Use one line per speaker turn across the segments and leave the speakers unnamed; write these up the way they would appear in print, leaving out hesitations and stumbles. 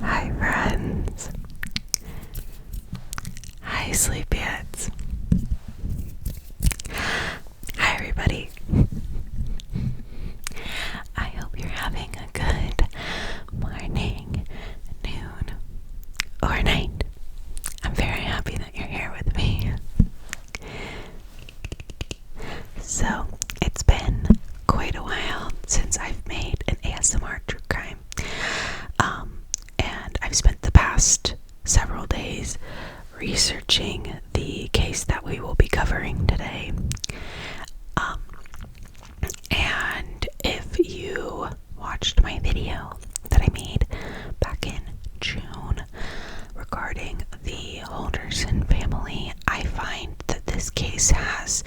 Hi friends. Hi sleepyheads. Hi everybody. I hope you're having a good morning, noon, or night. I'm very happy that you're here with me. So, it's been quite a while since I've made an ASMR true crime. And I've spent the past several days researching the case that we will be covering today. And if you watched my video that I made back in June regarding the Holderson family, I find that this case has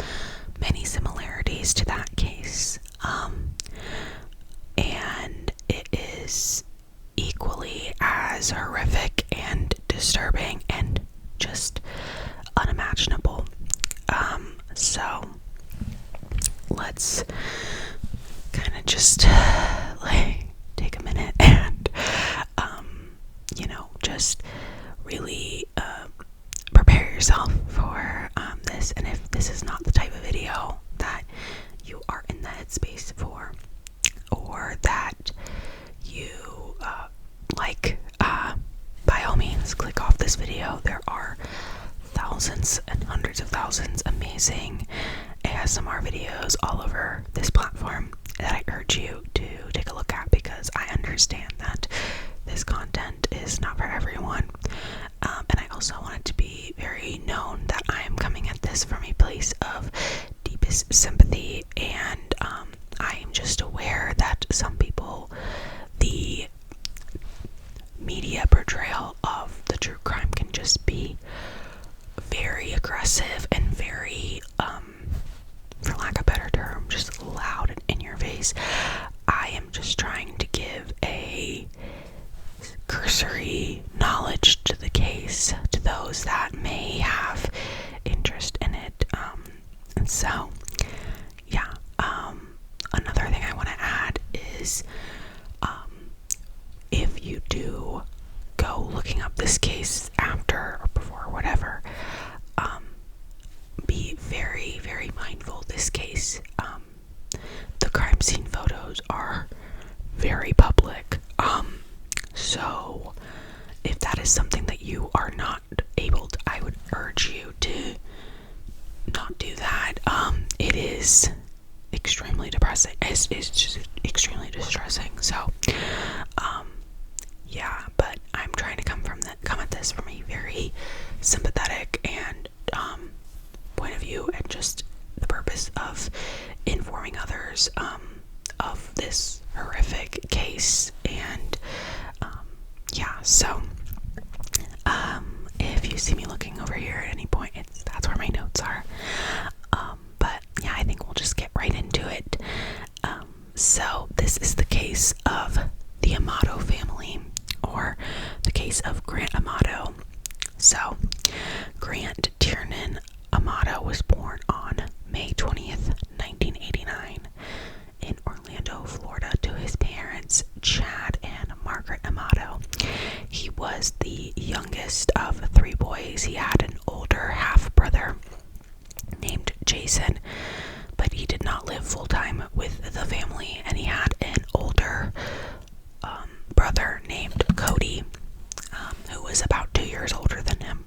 many similarities to that case. And it is equally as horrific and disturbing and just unimaginable. So let's kind of just take a minute and just really prepare yourself for this. And if this is not the type of video that you are in the headspace for, or that you by all means click off this video. There are thousands and hundreds of thousands amazing ASMR videos all over this platform that I urge you to take a look at, because I understand that this content is not for everyone. And I also want it to be very known that I am coming at this from a place of deepest sympathy, and I am just aware that some people, the media portrayal of the true crime can just be very aggressive and very, for lack of a better term, just loud and in your face. I am just trying to give a cursory knowledge to the case to those that may have interest in it. And so, yeah. Another thing I want to add is, if you do go looking up this case after or before, whatever, be very, very mindful. This case, the crime scene photos are very public. So if that is something that you are not able to, I would urge you to not do that. It is extremely depressing. It's just extremely distressing. So, yeah, but I'm trying to come at this from a very sympathetic and point of view, and just the purpose of informing others of this horrific case. And yeah, so if you see me looking over here at any point, that's where my notes are. But yeah, I think we'll just get right into it. So this is the case of the Amato family, or the case of Grant Amato. So Grant Tiernan Amato was born on May 20th, 1989 in Orlando, Florida, to his parents, Chad and Margaret Amato. He was the youngest of three boys. He had an older half-brother named Jason, but he did not live full-time with the family, and he had an older brother named Cody, who was about 2 years older than him.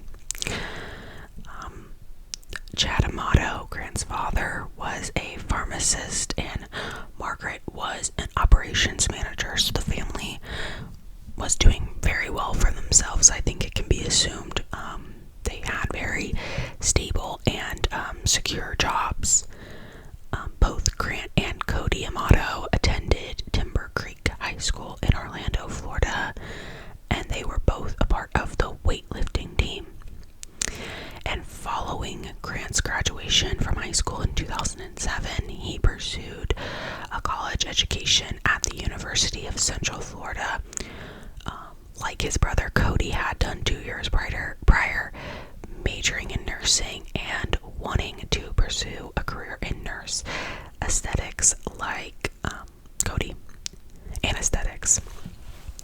Chad Amato, Grant's father, was a pharmacist, and Margaret was an operations manager, so the family was doing very well for themselves. I think it can be assumed they had very stable and secure jobs. Both Grant and Cody Amato attended Timber Creek High School in Orlando, Florida, and they were both a part of the weightlifting team. And following Grant's graduation from high school in 2007, he pursued a college education at the University of Central Florida, like his brother Cody had done 2 years prior, majoring in nursing and wanting to pursue a career in nurse aesthetics like Cody. Anesthetics.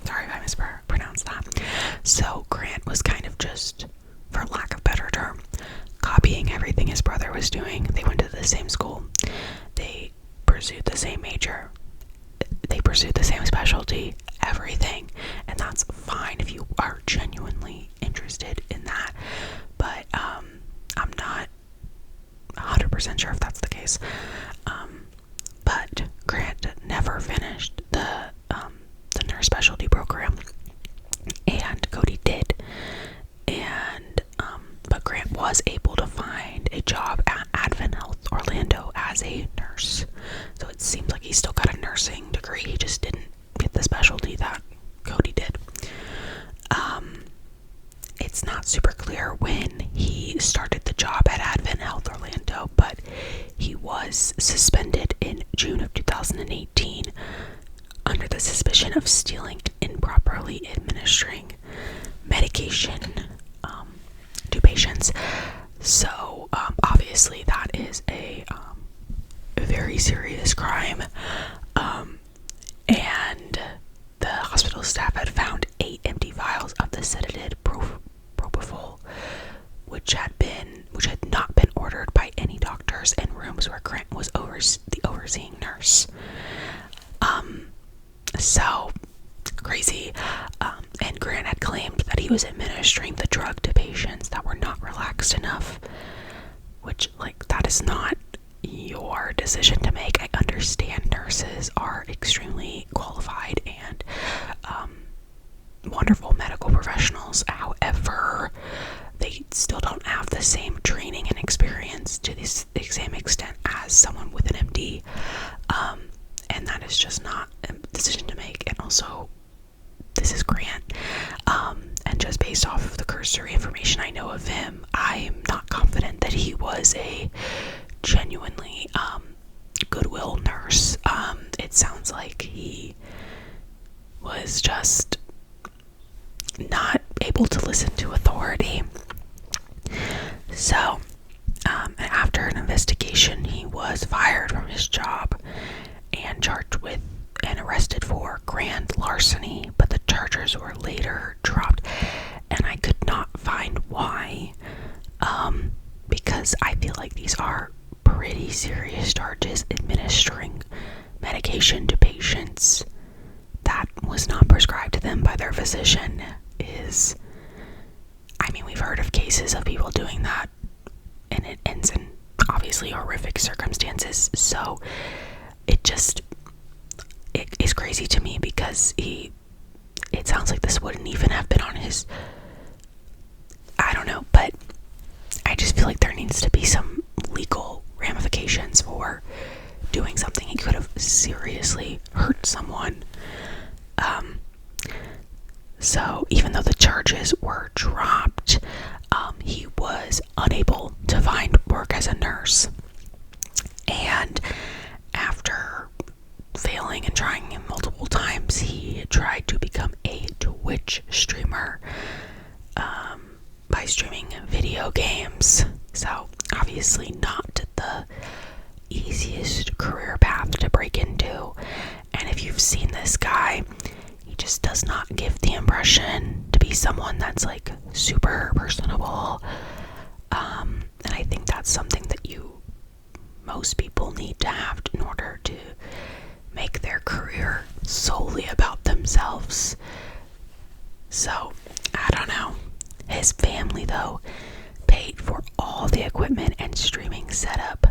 Sorry if I mispronounced that. So Grant was kind of just, for lack of a better term, copying everything his brother was doing. They went to the same school. They pursued the same major. They pursued the same specialty, everything. And that's fine if you are genuinely interested in that. But I'm not 100% sure if that's the case. But Grant never finished the nurse specialty program, and Cody did. And but Grant was able to find a job at Advent Health Orlando as a nurse. So it seems like he still got a nursing degree. He just didn't get the specialty that Cody did. It's not super clear when he started the job at Advent Health Orlando, but he was suspended in June of 2018 under the suspicion of stealing and improperly administering medication to patients. So obviously that is a very serious crime, and the hospital staff had found 8 empty vials of the sedative propofol, which had not been ordered by any doctors, in rooms where Grant was the overseeing nurse. So crazy. And Grant had claimed that he was administering the drug to patients that were not relaxed enough, which, like, that is not your decision to make. I understand nurses are extremely qualified and wonderful medical professionals. However, they still don't have the same training and experience to the same extent as someone with an MD. And that is just not a decision to make. And also, this is Grant. And just based off of the cursory information I know of him, I'm not confident that he was a genuinely goodwill nurse. It sounds like he was just not able to listen to authority. So, after an investigation, he was fired from his job and charged with and arrested for grand larceny, but the charges were later dropped, and I could not find why, because I feel like these are pretty serious charges. Administering medication to patients that was not prescribed to them by their physician is, I mean, we've heard of cases of people doing that, and it ends in obviously horrific circumstances. So it is crazy to me, because it sounds like this wouldn't even have been on his, I don't know, but I just feel like there needs to be some legal ramifications for doing something. He could have seriously hurt someone. So even though the charges were dropped, he was unable to find work as a nurse. And after failing and trying multiple times, he tried to become a Twitch streamer by streaming video games. So obviously not the easiest career path to break into. And if you've seen this guy, he just does not give the impression to be someone that's like super personable. And I think that's something that most people need to have in order to make their career solely about themselves. So, I don't know. His family, though, paid for all the equipment and streaming setup,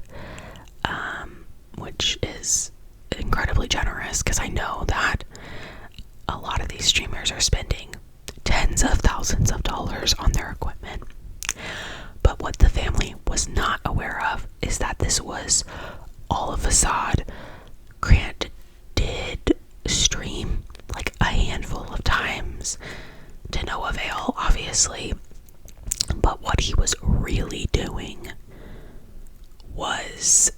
which is incredibly generous, because I know that a lot of these streamers are spending tens of thousands of dollars on their equipment. But what the family was not aware of is that this was all a facade. Grant did stream like a handful of times, to no avail, obviously. But what he was really doing was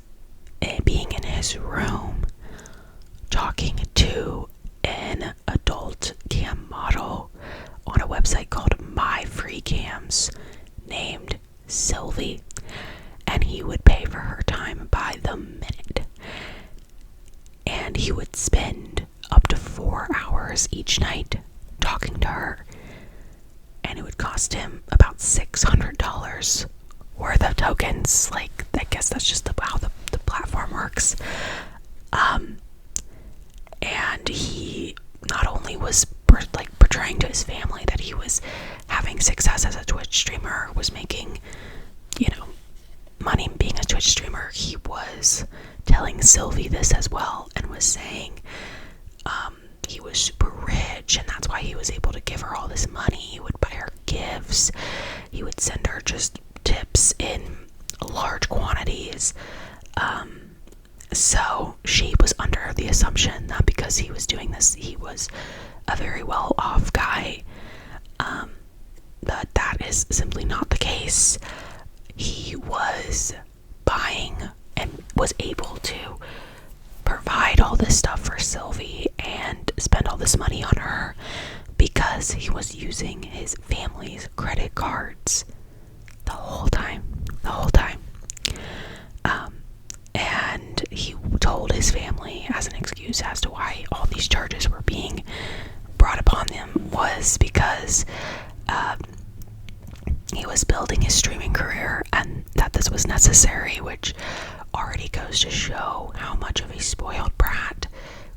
being in his room, talking to an adult cam model on a website called My Free Cams named Sylvie, and he would pay for her time by the minute. And he would spend up to 4 hours each night talking to her. and it would cost him about $600 worth of tokens. Like, I guess that's just how the platform works. And he not only was portraying to his family that he was having success as a Twitch streamer, was making, money being a Twitch streamer, he was telling Sylvie this as well, and was saying he was super rich, and that's why he was able to give her all this money. He would buy her gifts, he would send her just tips in large quantities. So she was under the assumption that because he was doing this, he was a very well-off guy. But that is simply not the case. He was buying and was able to provide all this stuff for Sylvie and spend all this money on her because he was using his family's credit cards the whole time. And he told his family as an excuse as to why all these charges were being brought upon them was because he was building his streaming career and that this was necessary, which already goes to show how much of a spoiled brat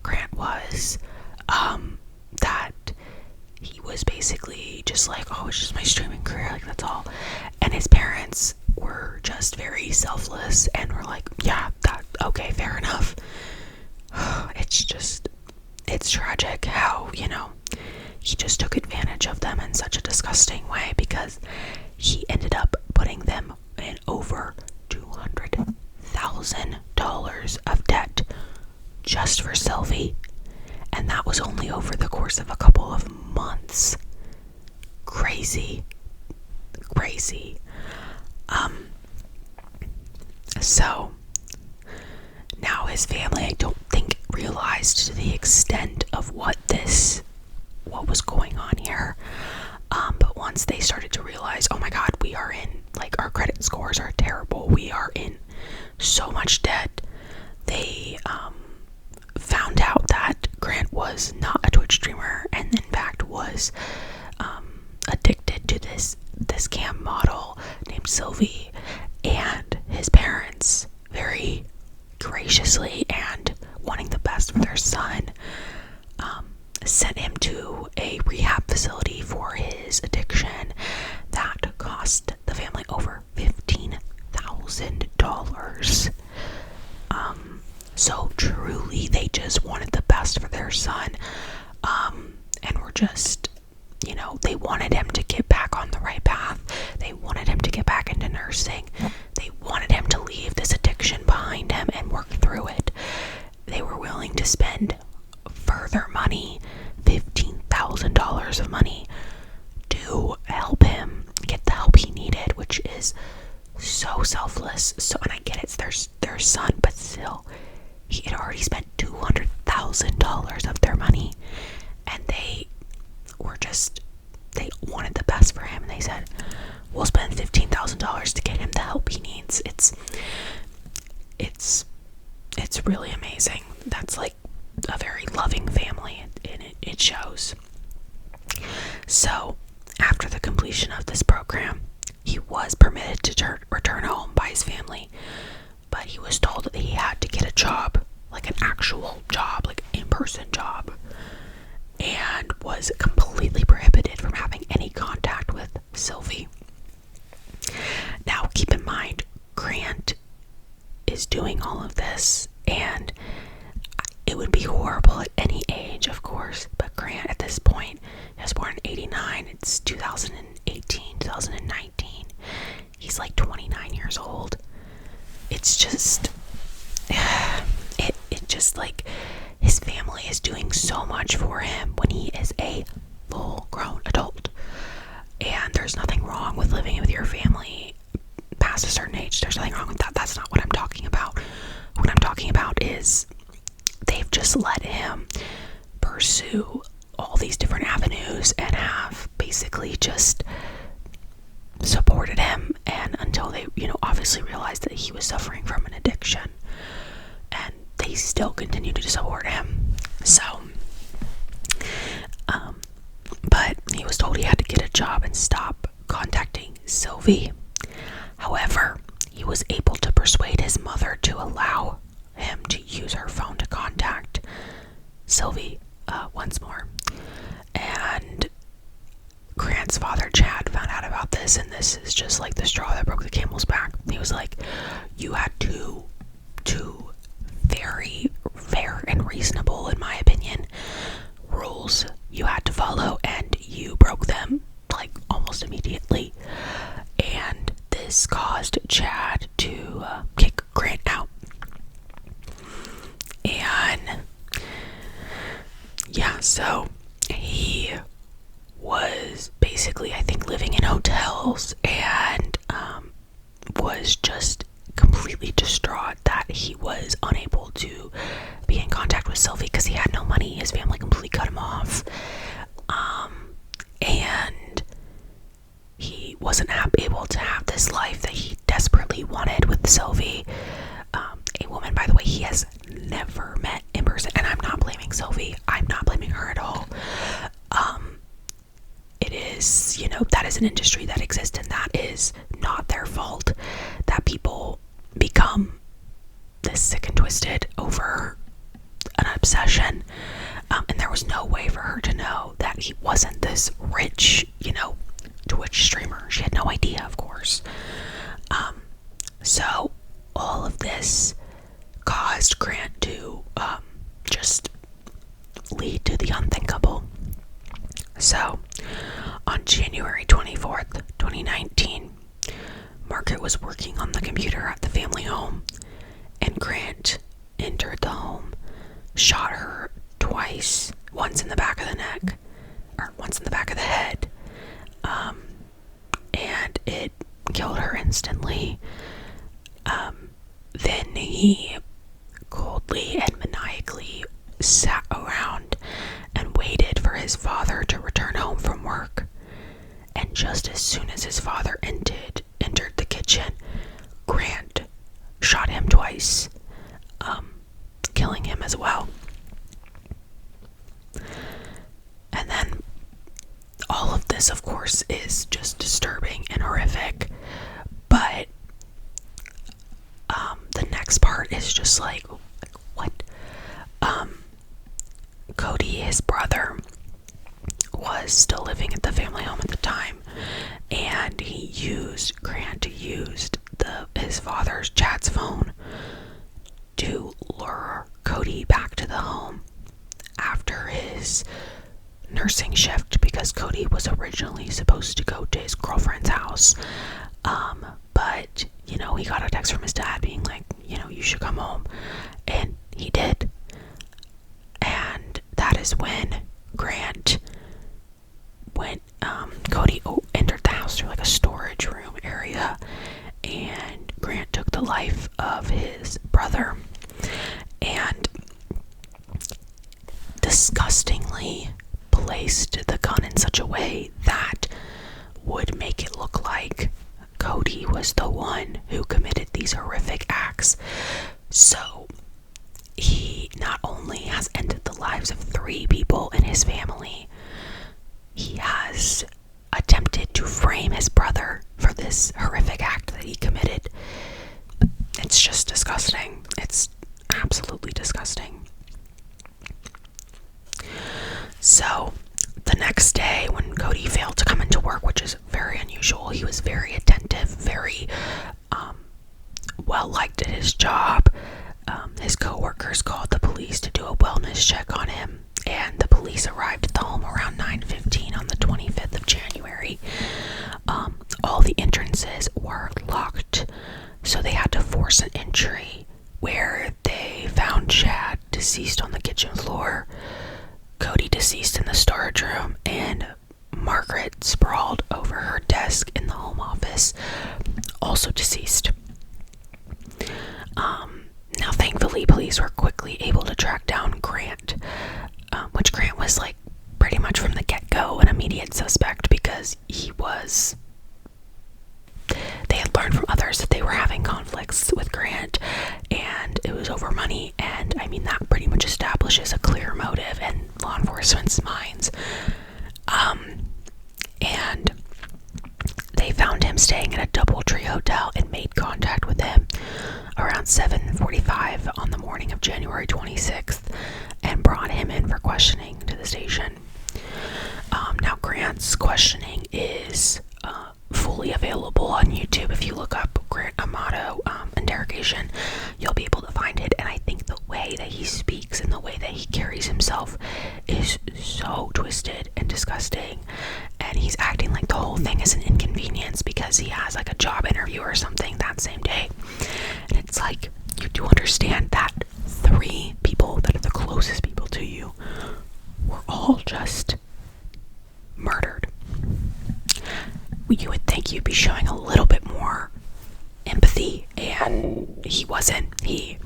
Grant was. That he was basically just like, oh, it's just my streaming career, like, that's all. And his parents were just very selfless and were like, yeah, okay, fair enough. It's tragic how, he just took advantage of them in such a disgusting way, because he ended up putting them in over $200,000 of debt just for Sylvie. And that was only over the course of a couple of months. Crazy. So now his family, I don't think, realized to the extent of what was going on here. But once they started to realize, oh my god, we are in, our credit scores are terrible, we are in so much debt, they found out that Grant was not a Twitch streamer, and in fact was addicted to this cam model named Sylvie. And his parents, very graciously and wanting the best for their son, sent him to a rehab facility for his addiction that cost the family over $15,000. So truly, they just wanted the best for their son, and were just, they wanted him to get back on the right path. They wanted him to get back into nursing. They wanted him to leave this addiction behind him and work through it. They were willing to spend further money, $15,000 of money, to help him get the help he needed, which is so selfless. So, and I get it's their son, but still, he had already spent $200,000 of their money, and they wanted the best for him, and they said, we'll spend $15,000 to get him the help he needs. It's really amazing. That's like a very loving family, and it shows. So after the completion of this program, he was permitted to return home by his family, but he was told that he had to get a job, like an actual job, like an in-person job, and was completely prohibited from having any contact with Sylvie. Now, keep in mind, Grant is doing all of this, and it would be horrible at any age, of course, but Grant at this point, he was born in 89, it's 2018, 2019, he's like 29 years old. It's just, it just like, his family is doing so much for him when he is a full-grown adult. And there's nothing wrong with living with your family past a certain age. There's nothing wrong with that. That's not what I'm talking about. What I'm talking about is they've just let him pursue all these different avenues and have basically just supported him, and until they, obviously realized that he was suffering from an addiction, and they still continue to support him. So, but he was told he had to get a job and stop contacting Sylvie. However, he was able to persuade his mother to allow him to use her phone to contact Sylvie once more. And Grant's father, Chad, found out about this, and this is just like the straw that broke the camel's back. He was like, you had two very fair and reasonable, in my opinion, rules you had to follow, and you broke them like almost immediately. And this caused Chad to kick Grant out. And yeah, so he was basically, I think, living in hotels, and was just completely distraught that he was unable to be in contact with Sylvie because he had no money. His family completely cut him off, and he wasn't able to have this life that he desperately wanted with Sylvie, a woman, by the way, he has never met in person. And I'm not blaming Sylvie, I'm not blaming her at all. It is, that is an industry that exists, and that is not their fault that people become this sick and twisted over an obsession. And there was no way for her to know that he wasn't this rich, Twitch streamer. She had no idea, of course. So all of this caused Grant to just lead to the unthinkable. So on January 24th, 2019, Margaret was working on the computer at the family home, and Grant entered the home, shot her twice, once in the back of the neck, or once in the back of the head, and it killed her instantly. Then he coldly and maniacally sat around and waited for his father to return home from work. And just as soon as his father entered the kitchen, Grant shot him twice, killing him as well. And then all of this, of course, is just disturbing and horrific, but the next part is just like, what? Cody, his brother, was still living at the family home at the time, and Grant used his father's Chad's phone to lure Cody back to the home after his nursing shift, because Cody was originally supposed to go to his girlfriend's house, but he got a text from his dad being like, you should come home, and he did. And that is when Cody entered the house through like a storage room area, and Grant took the life of his brother, and disgustingly placed the gun in such a way that would make it look like Cody was the one who committed these horrific acts. So he not only has ended the lives of 3 people in his family, he has attempted to frame his brother for this horrific act that he committed. It's just disgusting. It's absolutely disgusting. So the next day, when Cody failed to come into work, which is very unusual, he was very attentive, very well liked at his job. His co-workers called the police to do a wellness check on him, and the police arrived at the home around 9:15 on the 25th of January. All the entrances were locked, so they had to force an entry, where they found Chad deceased on the kitchen floor, Cody deceased in the storage room, and Margaret sprawled over her desk in the home office, also deceased. Now thankfully police were quickly able to track down Grant, which Grant was like pretty much from the get-go an immediate suspect, because they had learned from others that they were having conflicts with Grant, and it was over money, and I mean that pretty much establishes a clear motive in law enforcement's minds. And time staying at a DoubleTree hotel and made contact with him around 7:45 on the morning of January 26th and brought him in for questioning to the station. Now, Grant's questioning is fully available on YouTube. If you look up Grant Amato interrogation, you'll be able to find it. And I think the way that he speaks and the way that he carries himself is so twisted and disgusting. And he's acting like the whole thing is an inconvenience because he has like a job interview or something that same day. And it's like, you do understand that 3 people that are the closest people to you were all just murdered. You would think you'd be showing a little bit more empathy, and he wasn't. He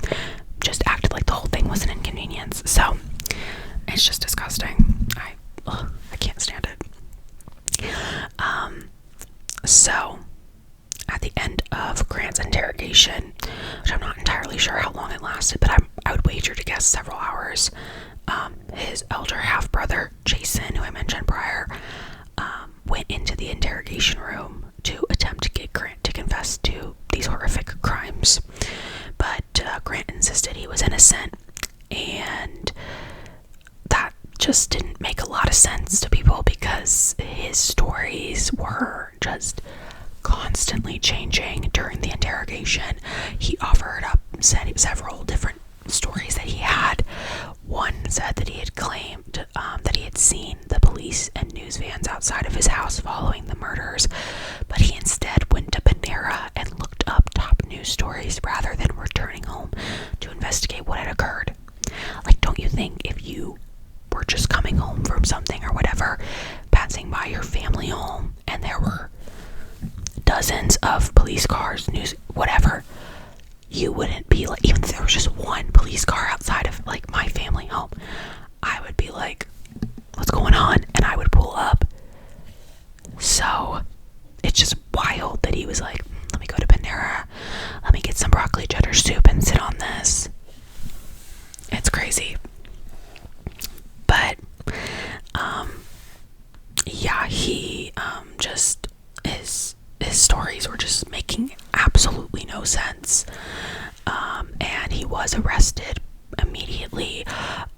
just acted like the whole thing was an inconvenience. So it's just disgusting. I can't stand it. So at the end of Grant's interrogation, which I'm not entirely sure how long it lasted, but I would wager to guess several hours, his elder half-brother, Jason, who I mentioned prior, went into the interrogation room to attempt to get Grant to confess to these horrific crimes. But Grant insisted he was innocent, and that just didn't make a lot of sense to people because his stories were just constantly changing during the interrogation. He offered up several different stories that he had. One said that he had claimed that he had seen the police and news vans outside of his house following the murders, but he instead went to Panera and looked up top news stories rather than returning home to investigate what had occurred. Like, don't you think if you were just coming home from something or whatever, passing by your family home, and there were dozens of police cars, news, whatever, you wouldn't be like, even if there was just one police car outside of like my family home, I would be like, what's going on? And I would pull up. So it's just wild that he was like, let me go to Panera, let me get some broccoli cheddar soup and sit on this. It's crazy. But yeah, he just his stories were just making absolutely no sense. And he was arrested immediately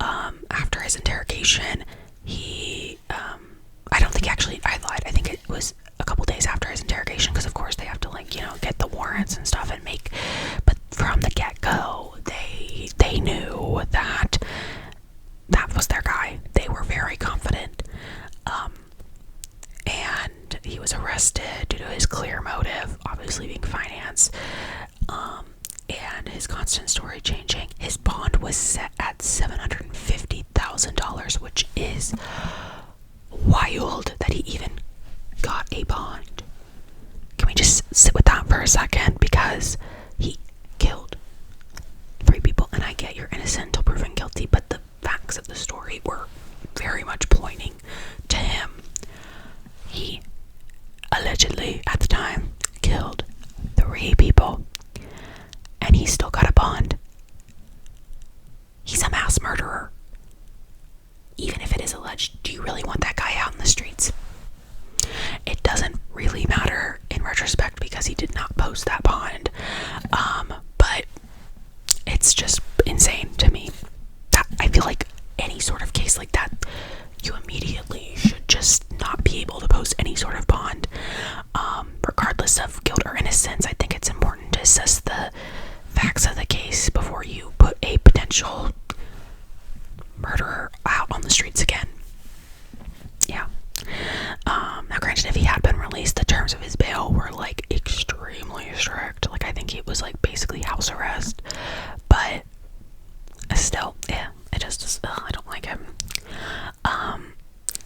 after his interrogation. He I don't think, actually, I lied. I think it was a couple days after his interrogation, because of course they have to, like, you know, get the warrants and stuff and make, but from the get-go they knew that was their guy. They were very confident. And he was arrested due to his clear motive, obviously being finance, and his constant story changing. His bond was set at $750,000, which is wild that he even got a bond. Can we just sit with that for a second? Because he killed 3 people, and I get you're innocent until proven guilty, but the facts of the story were very much pointing to him. He allegedly, at the time, killed 3 people, and he still got a bond. He's a mass murderer. Even if it is alleged, do you really want that guy out in the streets? It doesn't really matter in retrospect because he did not post that bond. But it's just insane to me. I feel like any sort of case like that, you immediately should just not be able to post any sort of bond. Regardless of guilt or innocence, I think it's important to assess the facts of the case before you put a potential murderer out on the streets again. Yeah. Now granted, if he had been released, the terms of his bail were like extremely strict. Like, I think it was like basically house arrest. But still, yeah, it just I don't like him.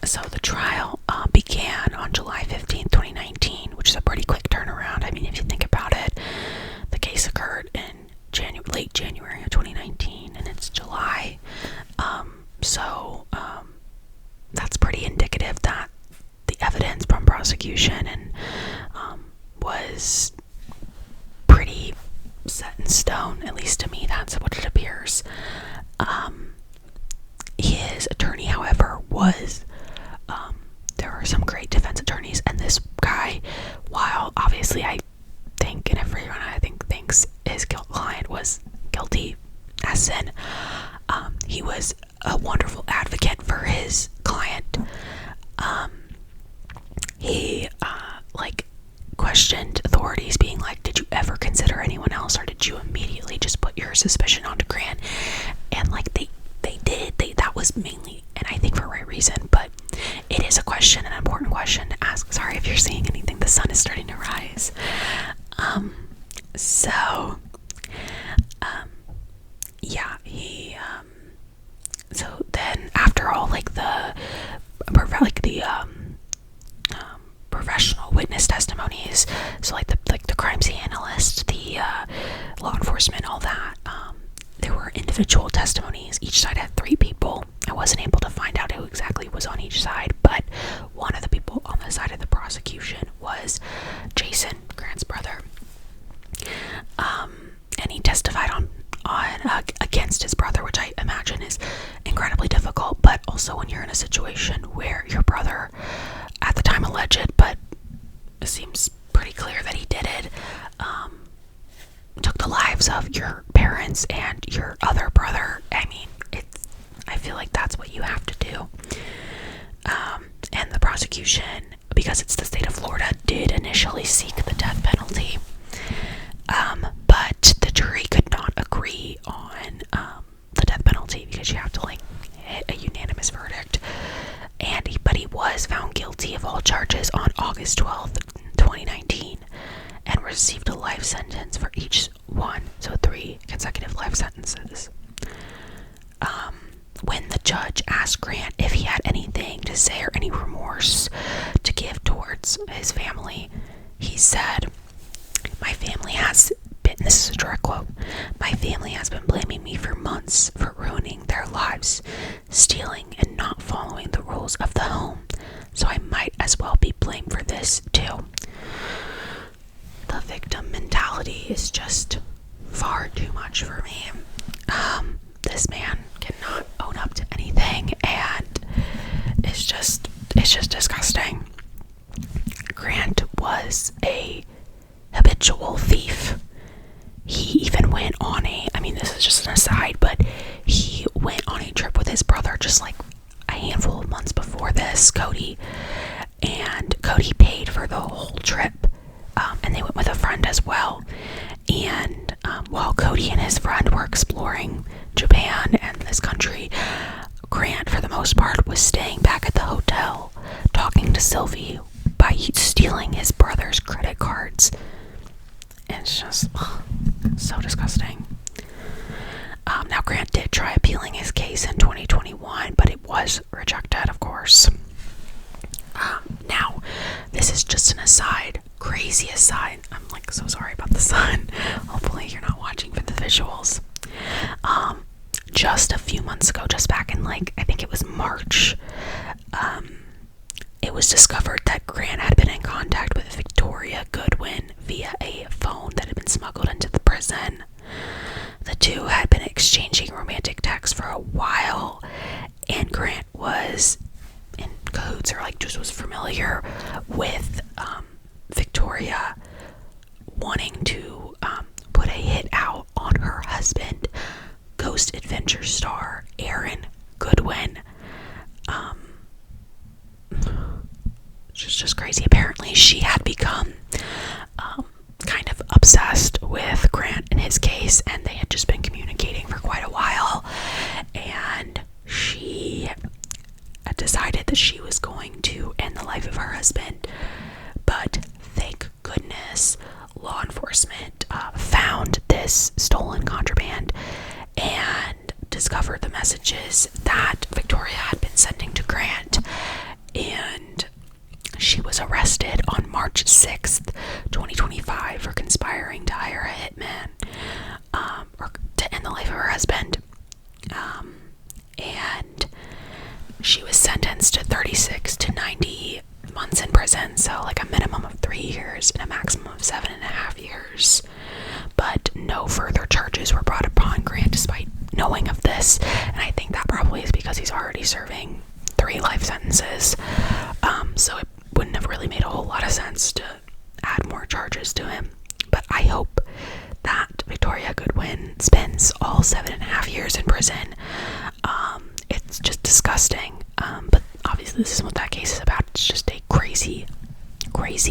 So the trial began on July 15th, 2019, which is a pretty quick turnaround. I mean, if you think about it, the case occurred in late January of 2019, and it's July. So that's pretty indicative that the evidence from prosecution and was pretty set in stone. At least to me, that's what it appears. His attorney, however, was there are some great defense attorneys, and this guy while obviously I think, and everyone I think thinks his client was guilty as sin, he was a wonderful advocate for his client. He questioned authorities, being like, did you ever consider anyone else, or did you immediately just put your suspicion onto Grant? And they did. That was mainly, and I think for the right reason, but it is a question, an important question to ask. Sorry if you're seeing anything, the sun is starting to rise. So then after all, the professional witness testimonies, so the crime scene analyst, the law enforcement, all that, there were individual testimonies. Each side had 3 people. I wasn't able to find out who exactly was on each side, but one of the people on the side of the prosecution was Jason, Grant's brother. And he testified on against his brother, which I imagine is incredibly difficult, but also when you're in a situation where your brother, at the time alleged, but it seems pretty clear that he did it, took the lives of your parents and your other brother. I mean, I feel like that's what you have to do. And the prosecution, because it's the state of Florida, did initially seek the death penalty. But the jury could not agree on the death penalty, because you have to hit a unanimous verdict. But he was found guilty of all charges on August 12th, 2019, and received a life sentence for each one, so 3 consecutive life sentences. When the judge asked Grant if he had anything to say or any remorse to give towards his family, he said, "My family has been," this is a direct quote, "my family has been blaming me for months for ruining their lives, stealing and not following the rules of the home, so I might as well be blamed for this too." The victim mentality is just far too much for me. This man cannot own up to anything, and it's just disgusting. Grant was a habitual thief. He even went on this is just an aside, but he went on a trip with his brother just a handful of months before this, Cody, and Cody paid for the whole trip, and they went with a friend as well. And while Cody and his friend were exploring Japan and this country, Grant, for the most part, was staying back at the hotel, talking to Sylvie by stealing his brother's credit cards. It's just so disgusting. Now, Grant did try appealing his case in 2021, but it was rejected, of course. Now, this is just an aside, crazy aside. I'm so sorry about the sun. Hopefully you're not watching for the visuals. Just a few months ago, just back in I think it was March, it was discovered that Grant had been in contact with Victoria Goodwin via a phone that had been smuggled into the prison. The two had been exchanging romantic texts for a while, and Grant was in cahoots, or just was familiar with Victoria wanting to put a hit out on her husband, Ghost Adventure star Aaron Goodwin. It's just crazy. Apparently she had become kind of obsessed with Grant and his case, and they had just been communicating for quite a while, and she decided that she was going to end the life of her husband. But thank goodness law enforcement found this stolen contraband and discovered the messages that Victoria had been sending to Grant, and she was arrested on March 6th, 2025 for conspiring to hire a hitman or to end the life of her husband. And she was sentenced to 36 to 90 months in prison, so a minimum of 3 years and a maximum of 7.5 years. But no further charges were brought upon Grant despite knowing of this, and I think that probably is because he's already serving 3 life sentences, so it wouldn't have really made a whole lot of of sense to add more charges to him. But I hope that Victoria Goodwin spends all 7.5 years in prison. It's just disgusting. But obviously this isn't what that case is about. It's just a crazy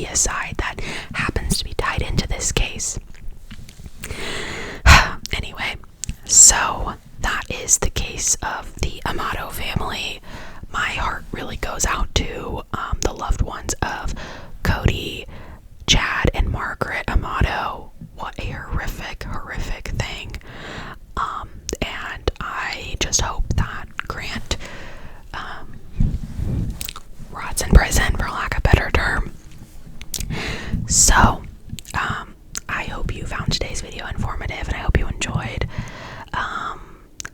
aside that happens to be tied into this case. Anyway, so that is the case of the Amato family. My heart really goes out to the loved ones of Cody, Chad, and Margaret Amato. What a horrific thing. And I just hope that Grant rots in prison, for lack of a better term. So, I hope you found today's video informative, and I hope you enjoyed.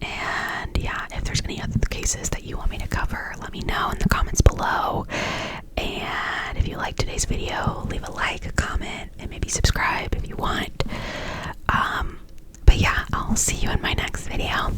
And yeah, if there's any other cases that you want me to cover, let me know in the comments below. And if you liked today's video, leave a like, a comment, and maybe subscribe if you want. But yeah, I'll see you in my next video.